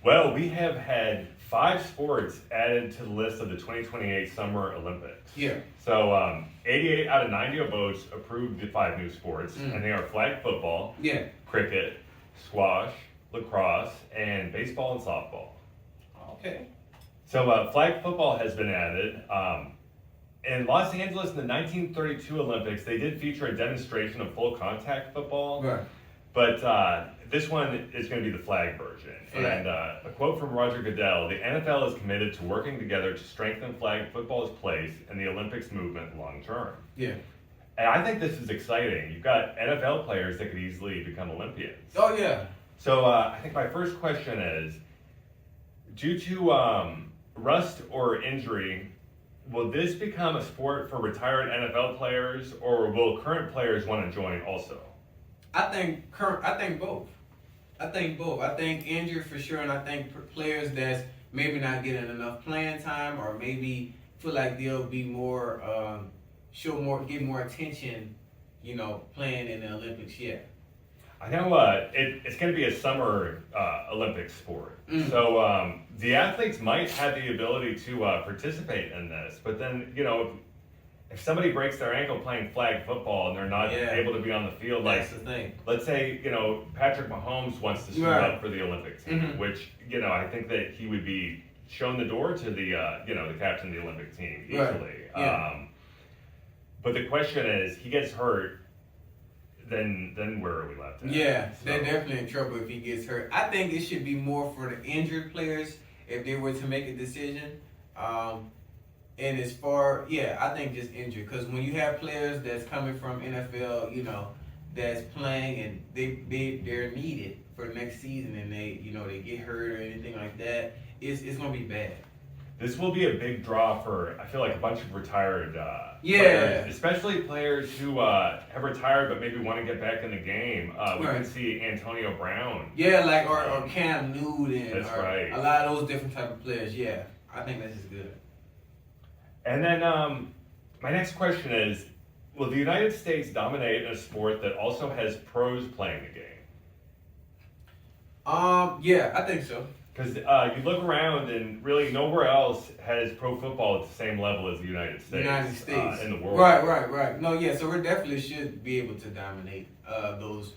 Well, we have had 5 sports added to the list of the 2028 Summer Olympics. Yeah. So 88 out of 90 votes approved the 5 new sports, and they are flag football, Yeah. cricket, squash, lacrosse, and baseball and softball. Okay. So flag football has been added. In Los Angeles in the 1932 Olympics, they did feature a demonstration of full contact football. Right. But this one is going to be the flag version. Flag. And a quote from Roger Goodell: "The NFL is committed to working together to strengthen flag football's place in the Olympics movement long term." Yeah. And I think this is exciting. You've got NFL players that could easily become Olympians. Oh yeah. So I think my first question is, due to rust or injury, will this become a sport for retired NFL players, or will current players want to join also? I think both. I think injured for sure, and I think players that's maybe not getting enough playing time, or maybe feel like they'll be more, get more attention, playing in the Olympics. Yeah. I know it's going to be a summer Olympic sport. So the athletes might have the ability to participate in this, but then, if somebody breaks their ankle playing flag football and they're not able to be on the field, that's the thing. Let's say, Patrick Mahomes wants to suit up for the Olympic team, which, I think that he would be shown the door to the, the captain of the Olympic team easily. Right. Yeah. But the question is, he gets hurt, then where are we left at? Yeah, they're definitely in trouble if he gets hurt. I think it should be more for the injured players if they were to make a decision. And as far, I think just injured, because when you have players that's coming from NFL, that's playing and they're needed for the next season, and they get hurt or anything like that, it's gonna be bad. This will be a big draw for, I feel like, a bunch of retired players, especially players who have retired but maybe want to get back in the game. We can see Antonio Brown. Yeah, like or Cam Newton. That's right. A lot of those different type of players. Yeah, I think this is good. And then my next question is, will the United States dominate in a sport that also has pros playing the game? Yeah, I think so. Because you look around and really nowhere else has pro football at the same level as the United States. In the world. Right. No, yeah, so we definitely should be able to dominate those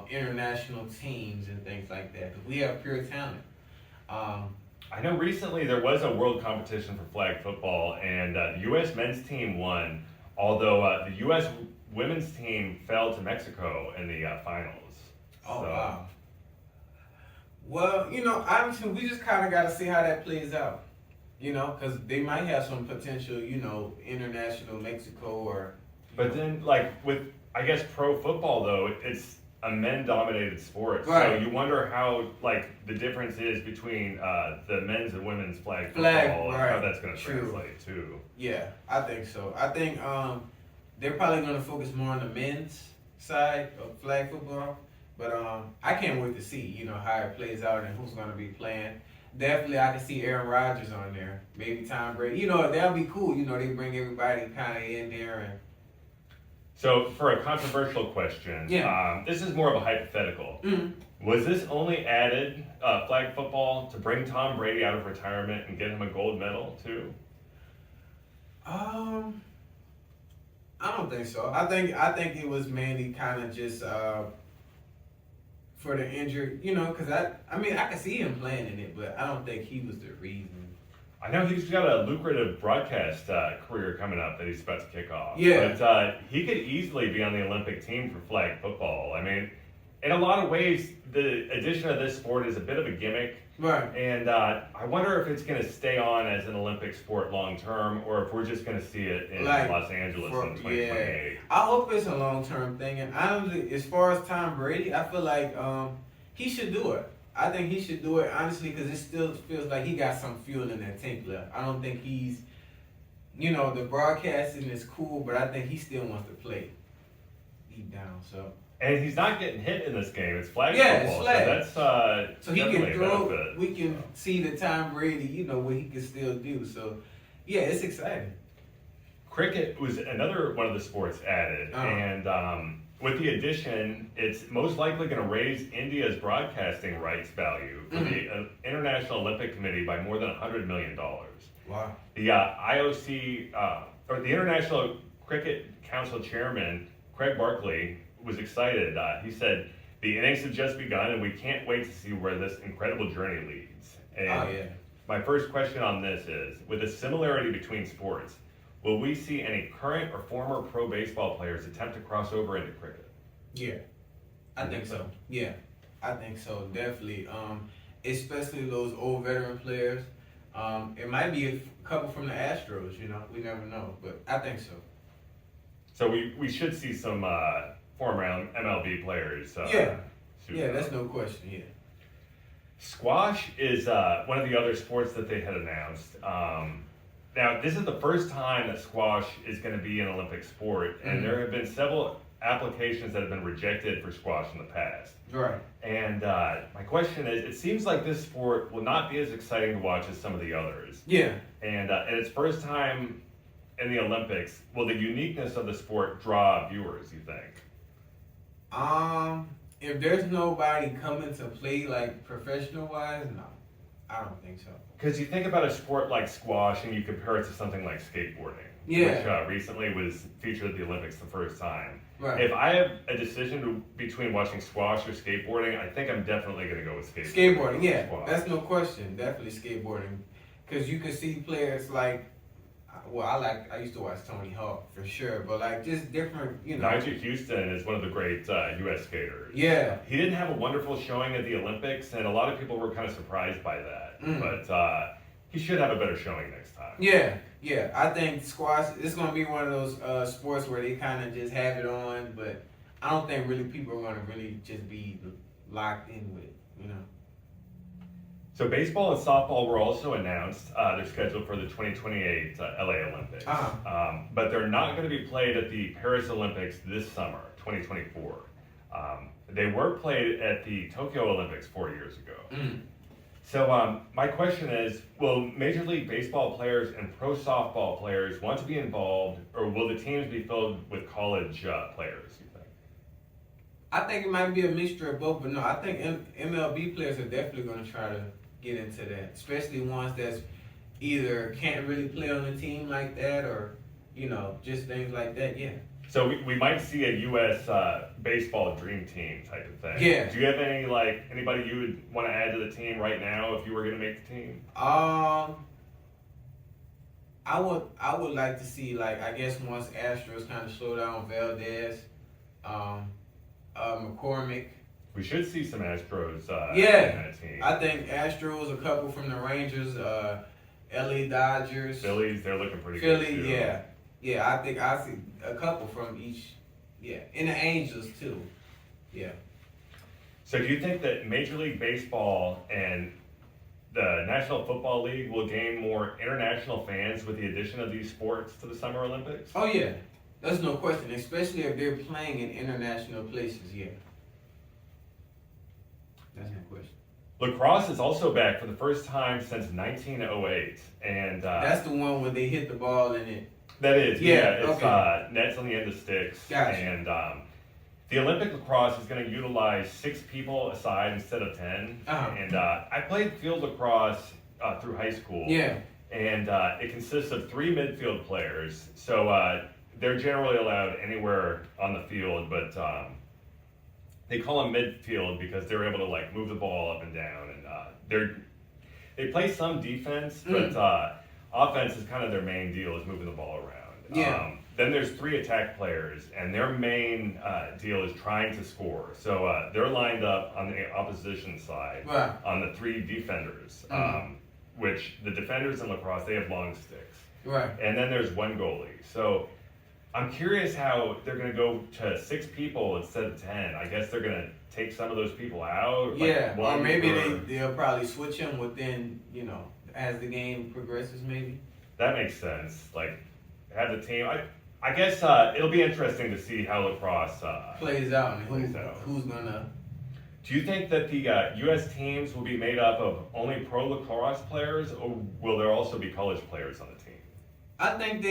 international teams and things like that, because we have pure talent. I know recently there was a world competition for flag football, and the U.S. men's team won, although the U.S. women's team fell to Mexico in the finals. Oh, wow. Well, obviously we just kind of got to see how that plays out, because they might have some potential, international Mexico or... But then, with, I guess, pro football, though, it's a men-dominated sport. Right. So you wonder how, the difference is between the men's and women's flag football and how that's going to translate, too. Yeah, I think so. I think they're probably going to focus more on the men's side of flag football. But I can't wait to see, how it plays out and who's going to be playing. Definitely, I can see Aaron Rodgers on there. Maybe Tom Brady. That'll be cool. They bring everybody kind of in there. And... So, for a controversial question, this is more of a hypothetical. Was this only added, flag football, to bring Tom Brady out of retirement and get him a gold medal, too? I don't think so. I think it was mainly kind of just... for the injured, because I could see him playing in it, but I don't think he was the reason. I know he's got a lucrative broadcast career coming up that he's about to kick off. Yeah. But he could easily be on the Olympic team for flag football. I mean, in a lot of ways, the addition of this sport is a bit of a gimmick. Right. And I wonder if it's going to stay on as an Olympic sport long term, or if we're just going to see it in Los Angeles in 2028. I hope it's a long term thing. And honestly, as far as Tom Brady, I feel like he should do it. I think he should do it, honestly, because it still feels like he got some fuel in that tank left. I don't think he's, the broadcasting is cool, but I think he still wants to play deep down. So. And he's not getting hit in this game. It's flag football. It's flag. So that's so he can throw. We can see the Tom Brady, what he can still do. So, yeah, it's exciting. Cricket was another one of the sports added, and with the addition, it's most likely going to raise India's broadcasting rights value for the International Olympic Committee by more than $100 million. Wow. The IOC, or the International Cricket Council Chairman, Craig Barkley, was excited. He said, the innings have just begun and we can't wait to see where this incredible journey leads. And my first question on this is, with the similarity between sports, will we see any current or former pro baseball players attempt to cross over into cricket? Yeah, I think so. Yeah, I think so, definitely. Especially those old veteran players. It might be a couple from the Astros, we never know, but I think so. So we should see some former MLB players. That's no question, yeah. Squash is one of the other sports that they had announced. Now, this is the first time that squash is going to be an Olympic sport, and there have been several applications that have been rejected for squash in the past. Right. And my question is, it seems like this sport will not be as exciting to watch as some of the others. Yeah. And its first time in the Olympics, will the uniqueness of the sport draw viewers, you think? If there's nobody coming to play like professional-wise, no. I don't think so. Because you think about a sport like squash and you compare it to something like skateboarding, which recently was featured at the Olympics the first time. Right. If I have a decision between watching squash or skateboarding, I think I'm definitely going to go with skateboarding. Skateboarding, yeah, that's no question. Definitely skateboarding, because you can see players like, I used to watch Tony Hawk for sure, but like just different, Nigel Houston is one of the great U.S. skaters. Yeah. He didn't have a wonderful showing at the Olympics, and a lot of people were kind of surprised by that. But he should have a better showing next time. Yeah. I think squash, it's going to be one of those sports where they kind of just have it on, but I don't think really people are going to really just be locked in with it, So baseball and softball were also announced. They're scheduled for the 2028 LA Olympics. But they're not going to be played at the Paris Olympics this summer, 2024. They were played at the Tokyo Olympics 4 years ago. So my question is, will Major League Baseball players and pro softball players want to be involved, or will the teams be filled with college players, you think? I think it might be a mixture of both, but no, I think MLB players are definitely going to try to get into that, especially ones that's either can't really play on a team like that or, just things like that, yeah. So we might see a U.S. Baseball dream team type of thing. Yeah. Do you have anybody you would want to add to the team right now if you were going to make the team? I would like to see, I guess once Astros kind of slow down, Valdez, McCormick. We should see some Astros in that team. I think Astros, a couple from the Rangers, LA Dodgers. Phillies, they're looking pretty good too. Yeah. Yeah, I think I see a couple from each. Yeah, and the Angels too. Yeah. So do you think that Major League Baseball and the National Football League will gain more international fans with the addition of these sports to the Summer Olympics? Oh yeah, that's no question. Especially if they're playing in international places. Yeah. That's no question. Lacrosse is also back for the first time since 1908, and that's the one where they hit the ball in it. That is, it's okay. Nets on the end of sticks. Gotcha. And the Olympic lacrosse is going to utilize 6 people aside instead of 10. And I played field lacrosse through high school. Yeah. And it consists of 3 midfield players. So they're generally allowed anywhere on the field, but they call them midfield because they're able to move the ball up and down. And they play some defense, but offense is kind of their main deal, is moving the ball around. Yeah. Then there's 3 attack players, and their main deal is trying to score. So they're lined up on the opposition side on the 3 defenders, which the defenders in lacrosse, they have long sticks. Right. And then there's 1 goalie. So I'm curious how they're going to go to 6 people instead of 10. I guess they're going to take some of those people out. Or maybe they'll probably switch them within, as the game progresses, maybe. That makes sense. Have the team. I guess it'll be interesting to see how lacrosse plays out and who's gonna. Do you think that the U.S. teams will be made up of only pro lacrosse players, or will there also be college players on the team? I think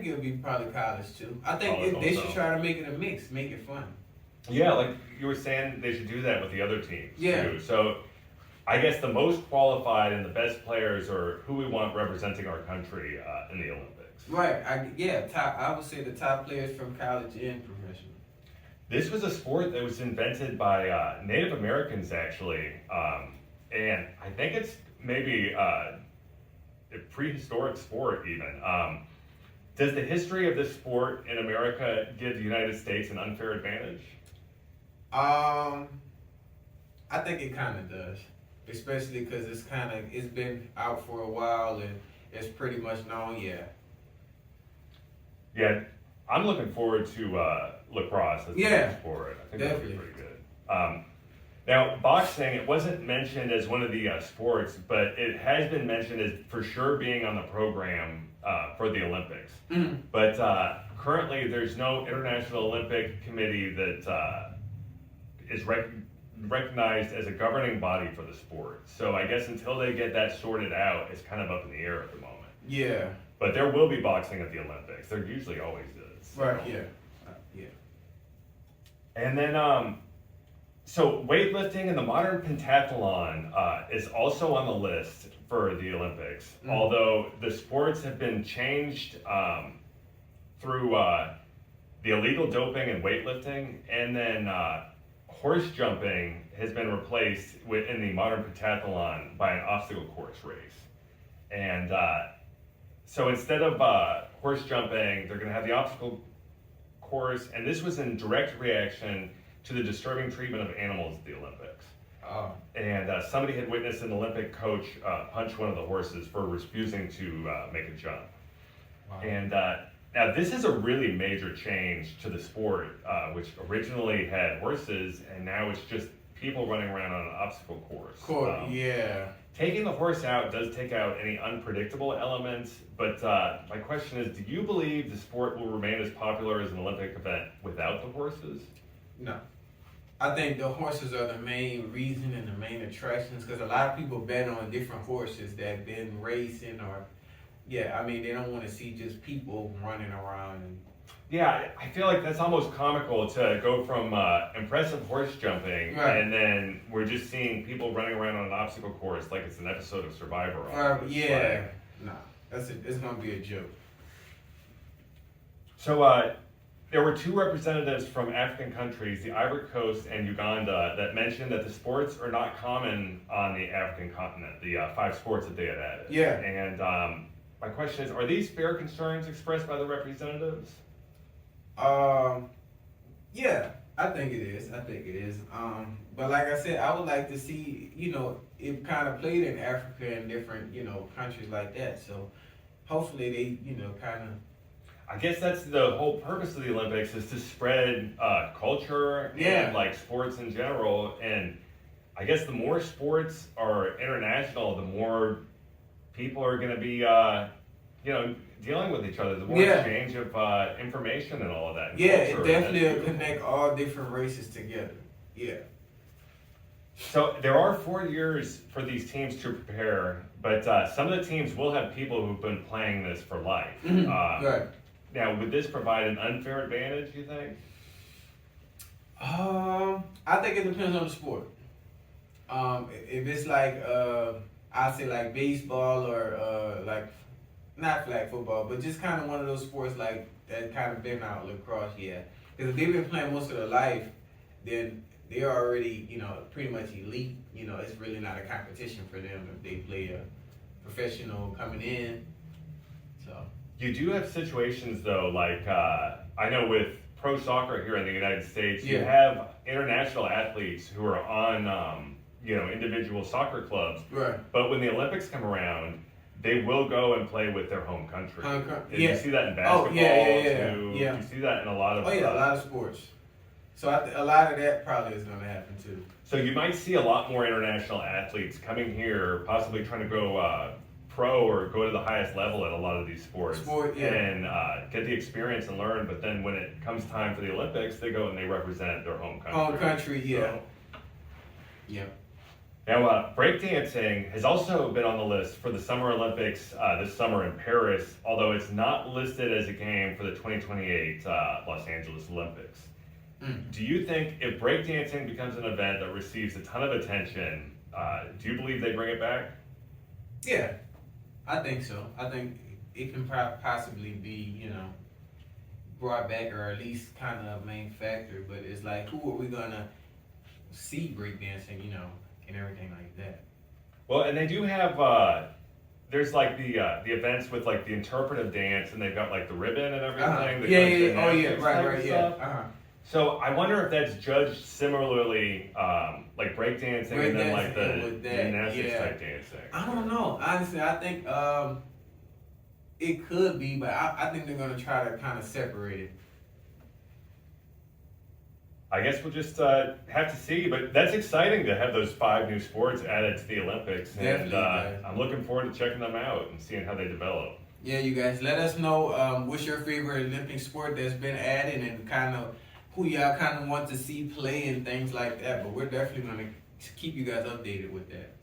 it'll be probably college too. I think they should try to make it a mix, make it fun. Yeah, like you were saying, they should do that with the other teams Yeah. too. So I guess the most qualified and the best players are who we want representing our country in the Olympics. Right. I would say the top players from college and professional. This was a sport that was invented by Native Americans, actually, and I think it's maybe a prehistoric sport even. Does the history of this sport in America give the United States an unfair advantage? I think it kind of does, especially because it's been out for a while and it's pretty much known. Yeah. Yeah, I'm looking forward to lacrosse as a Yeah, sport. I think definitely. that'll be pretty good. Now, boxing, it wasn't mentioned as one of the sports, but it has been mentioned as for sure being on the program for the Olympics. Mhm. But currently, there's no International Olympic Committee that is recognized as a governing body for the sport. So I guess until they get that sorted out, it's kind of up in the air at the moment. Yeah. But there will be boxing at the Olympics. There usually always is. So. Right. Yeah. Yeah. And then, so weightlifting and the modern pentathlon is also on the list for the Olympics. Mm. Although the sports have been changed through the illegal doping and weightlifting, and then horse jumping has been replaced in the modern pentathlon by an obstacle course race. And so instead of horse jumping, they're going to have the obstacle course, and this was in direct reaction to the disturbing treatment of animals at the Olympics. Oh. And somebody had witnessed an Olympic coach punch one of the horses for refusing to make a jump. Wow. And now this is a really major change to the sport, which originally had horses, and now it's just people running around on an obstacle course. Cool. Yeah. Taking the horse out does take out any unpredictable elements, but my question is, do you believe the sport will remain as popular as an Olympic event without the horses? No. I think the horses are the main reason and the main attractions because a lot of people bet on different horses that have been racing or, yeah, I mean, they don't want to see just people running around. And Yeah, I feel like that's almost comical to go from impressive horse jumping, Right. and then we're just seeing people running around on an obstacle course like it's an episode of Survivor. Almost. yeah. No. It's going to be a joke. So there were two representatives from African countries, the Ivory Coast and Uganda, that mentioned that the sports are not common on the African continent, the 5 sports that they had added. Yeah. And my question is, are these fair concerns expressed by the representatives? Yeah, I think it is. But like I said, I would like to see, it kind of played in Africa and different, countries like that. So hopefully they, kind of. I guess that's the whole purpose of the Olympics, is to spread culture and like sports in general. And I guess the more sports are international, the more people are going to be, dealing with each other. The more exchange of information and all of that. And Yeah, culture, it definitely will connect all different races together. Yeah. So there are 4 years for these teams to prepare, but some of the teams will have people who've been playing this for life. Right. Now, would this provide an unfair advantage, you think? I think it depends on the sport. If it's like I'd say like baseball or like not flag football, but just kind of one of those sports like that kind of been out, lacrosse, yeah. Because if they've been playing most of their life, then they're already, pretty much elite. It's really not a competition for them if they play a professional coming in. So. You do have situations though, like I know with pro soccer here in the United States, you have international athletes who are on, individual soccer clubs. Right. But when the Olympics come around, they will go and play with their home country. You see that in basketball too. Yeah. You see that in a lot of. A lot of sports. So a lot of that probably is going to happen too. So you might see a lot more international athletes coming here, possibly trying to go pro or go to the highest level at a lot of these sports and get the experience and learn. But then when it comes time for the Olympics, they go and they represent their home country. Home country, yeah. So, yeah. Now, breakdancing has also been on the list for the Summer Olympics this summer in Paris, although it's not listed as a game for the 2028 Los Angeles Olympics. Do you think if breakdancing becomes an event that receives a ton of attention, do you believe they bring it back? Yeah, I think so. I think it can possibly be, brought back or at least kind of a main factor. But it's like, who are we gonna see breakdancing, and everything like that? Well, and they do have. There's like the events with like the interpretive dance, and they've got like the ribbon and everything. Uh-huh. The Yeah, kind of yeah, oh yeah, gymnastics right, type right, of yeah. stuff. Uh-huh. So I wonder if that's judged similarly, like breakdancing and then like Breakdancing the with that, gymnastics yeah. type dancing. I don't know. Honestly, I think it could be, but I think they're gonna try to kind of separate it. I guess we'll just have to see, but that's exciting to have those 5 new sports added to the Olympics, and Definitely, guys. I'm looking forward to checking them out and seeing how they develop. Yeah, you guys, let us know what's your favorite Olympic sport that's been added and kind of who y'all kind of want to see play and things like that. But we're definitely gonna keep you guys updated with that.